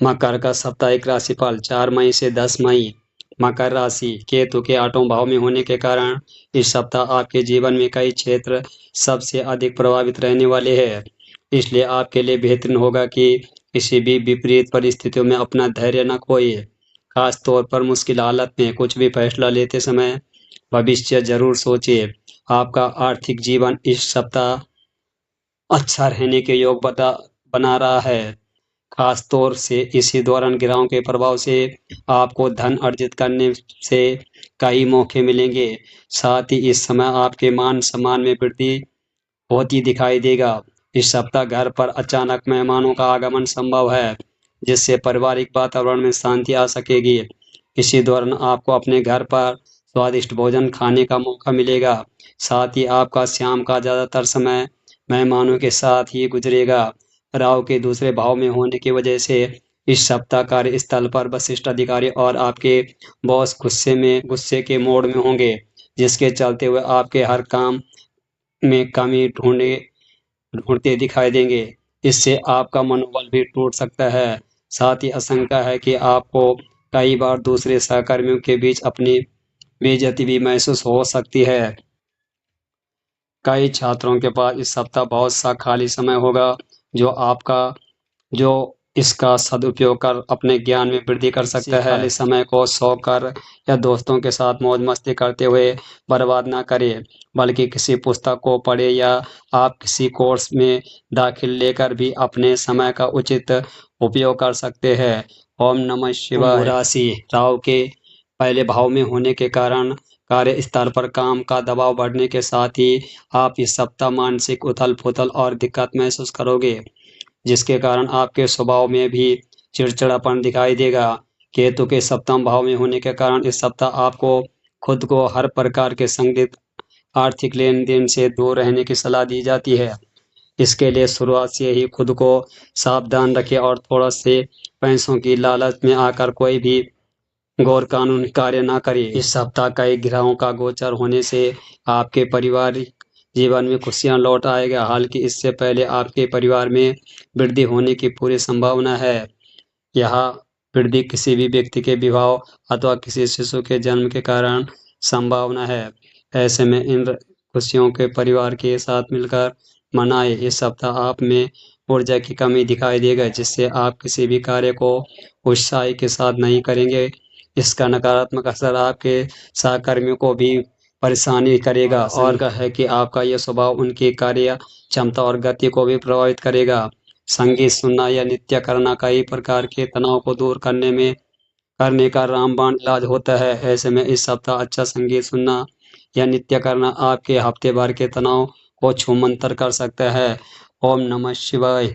मकर का साप्ताहिक राशिफल 4 मई से 10 मई। मकर राशि केतु के 8वें भाव में होने के कारण इस सप्ताह आपके जीवन में कई क्षेत्र सबसे अधिक प्रभावित रहने वाले हैं। इसलिए आपके लिए बेहतरीन होगा कि किसी भी विपरीत परिस्थितियों में अपना धैर्य न खोइए। खास तौर पर मुश्किल हालत में कुछ भी फैसला लेते समय भविष्य जरूर सोचिए। आपका आर्थिक जीवन इस सप्ताह अच्छा रहने के योग बना रहा है। खास तौर से इसी दौरान ग्रहों के प्रभाव से आपको धन अर्जित करने से कई मौके मिलेंगे। साथ ही इस समय आपके मान सम्मान में वृद्धि होती दिखाई देगा। इस सप्ताह घर पर अचानक मेहमानों का आगमन संभव है, जिससे पारिवारिक वातावरण में शांति आ सकेगी। इसी दौरान आपको अपने घर पर स्वादिष्ट भोजन खाने का मौका मिलेगा। साथ ही आपका शाम का ज्यादातर समय मेहमानों के साथ ही गुजरेगा। राहु के दूसरे भाव में होने की वजह से इस सप्ताह कार्यस्थल पर वरिष्ठ अधिकारी और आपके बॉस गुस्से के मोड में होंगे, जिसके चलते हुए आपके हर काम में कमी ढूंढते दिखाई देंगे। इससे आपका मनोबल भी टूट सकता है। साथ ही आशंका है कि आपको कई बार दूसरे सहकर्मियों के बीच अपनी बेइज्जती भी महसूस हो सकती है। कई छात्रों के पास इस सप्ताह बहुत सा खाली समय होगा, जो इसका सदुपयोग कर अपने ज्ञान में वृद्धि कर सकता है। खाली समय को सोकर या दोस्तों के साथ मौज मस्ती करते हुए बर्बाद ना करें, बल्कि किसी पुस्तक को पढ़े या आप किसी कोर्स में दाखिल लेकर भी अपने समय का उचित उपयोग कर सकते हैं। ओम नमः शिवाय। कुंभ राशि राहु के पहले भाव में होने के कारण कार्यस्थल पर काम का दबाव बढ़ने के साथ ही आप इस सप्ताह मानसिक उथल पुथल और दिक्कत महसूस करोगे, जिसके कारण आपके स्वभाव में भी चिड़चिड़ापन दिखाई देगा। केतु के सप्तम भाव में होने के कारण इस सप्ताह आपको खुद को हर प्रकार के संदिग्ध आर्थिक लेन देन से दूर रहने की सलाह दी जाती है। इसके लिए शुरुआत से ही खुद को सावधान रखें और थोड़ा से पैसों की लालच में आकर कोई भी गैर कानूनी कार्य ना करें। इस सप्ताह कई ग्रहों का गोचर होने से आपके पारिवारिक जीवन में खुशियां लौट आएगा। हालांकि इससे पहले आपके परिवार में वृद्धि होने की पूरी संभावना है। यह वृद्धि किसी भी व्यक्ति के विवाह अथवा किसी शिशु के जन्म के कारण संभावना है। ऐसे में इन खुशियों के परिवार के साथ मिलकर मनाए। इस सप्ताह आप में ऊर्जा की कमी दिखाई देगा, जिससे आप किसी भी कार्य को उत्साह के साथ नहीं करेंगे। इसका नकारात्मक असर आपके सहकर्मियों को भी परेशानी करेगा और है कि आपका यह स्वभाव उनकी कार्य क्षमता और गति को भी प्रभावित करेगा। संगीत सुनना या नृत्य करना कई प्रकार के तनाव को दूर करने का रामबाण इलाज होता है। ऐसे में इस सप्ताह अच्छा संगीत सुनना या नृत्य करना आपके हफ्ते भर के तनाव को छूमंतर कर सकता है। ओम नमः शिवाय।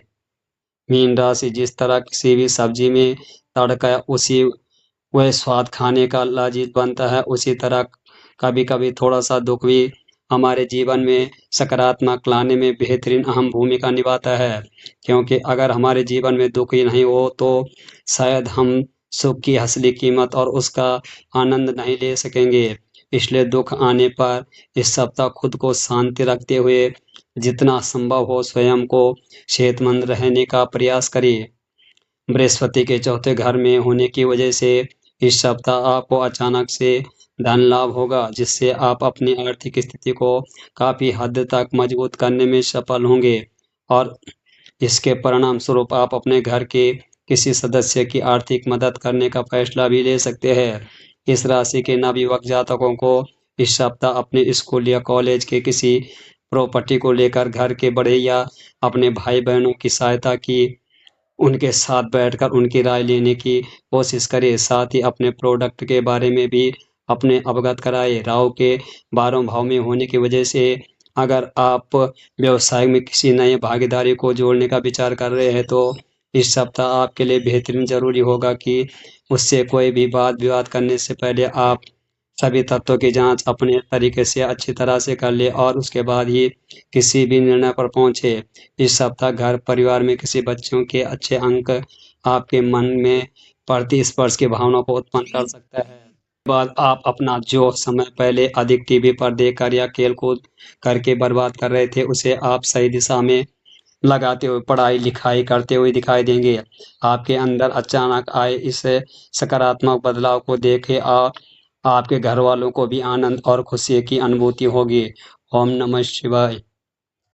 मीन राशि जिस तरह किसी भी सब्जी में तड़का उसी वह स्वाद खाने का लाजिज बनता है, उसी तरह कभी कभी थोड़ा सा दुख भी हमारे जीवन में सकारात्मक लाने में बेहतरीन अहम भूमिका निभाता है। क्योंकि अगर हमारे जीवन में दुख ही नहीं हो तो शायद हम सुख की असली कीमत और उसका आनंद नहीं ले सकेंगे। इसलिए दुख आने पर इस सप्ताह खुद को शांति रखते हुए जितना संभव हो स्वयं को सेहतमंद रहने का प्रयास करिए। बृहस्पति के चौथे घर में होने की वजह से इस सप्ताह आपको अचानक से धन लाभ होगा, जिससे आप अपनी आर्थिक स्थिति को काफी हद तक मजबूत करने में सफल होंगे और इसके परिणाम स्वरूप आप अपने घर के किसी सदस्य की आर्थिक मदद करने का फैसला भी ले सकते हैं। इस राशि के नवयुवक जातकों को इस सप्ताह अपने स्कूल या कॉलेज के किसी प्रॉपर्टी को लेकर घर के बड़े या अपने भाई बहनों की सहायता की उनके साथ बैठकर उनकी राय लेने की कोशिश करें। साथ ही अपने प्रोडक्ट के बारे में भी अपने अवगत कराएं। राहु के 12वें भाव में होने की वजह से अगर आप व्यवसाय में किसी नए भागीदारी को जोड़ने का विचार कर रहे हैं तो इस सप्ताह आपके लिए बेहतरीन जरूरी होगा कि उससे कोई भी वाद विवाद करने से पहले आप सभी तत्वों की जांच अपने तरीके से अच्छी तरह से कर ले और उसके बाद ही किसी भी निर्णय पर पहुंचे। इस सप्ताह घर परिवार में किसी बच्चों के अच्छे अंक आपके मन में प्रतिस्पर्श की भावना को उत्पन्न कर सकता है। बाद आप अपना जो समय पहले अधिक टीवी पर देखकर या खेल कूद करके बर्बाद कर रहे थे, उसे आप सही दिशा में लगाते हुए पढ़ाई लिखाई करते हुए दिखाई देंगे। आपके अंदर अचानक आए इस सकारात्मक बदलाव को देखे आपके घर वालों को भी आनंद और खुशी की अनुभूति होगी। ओम नमः शिवाय।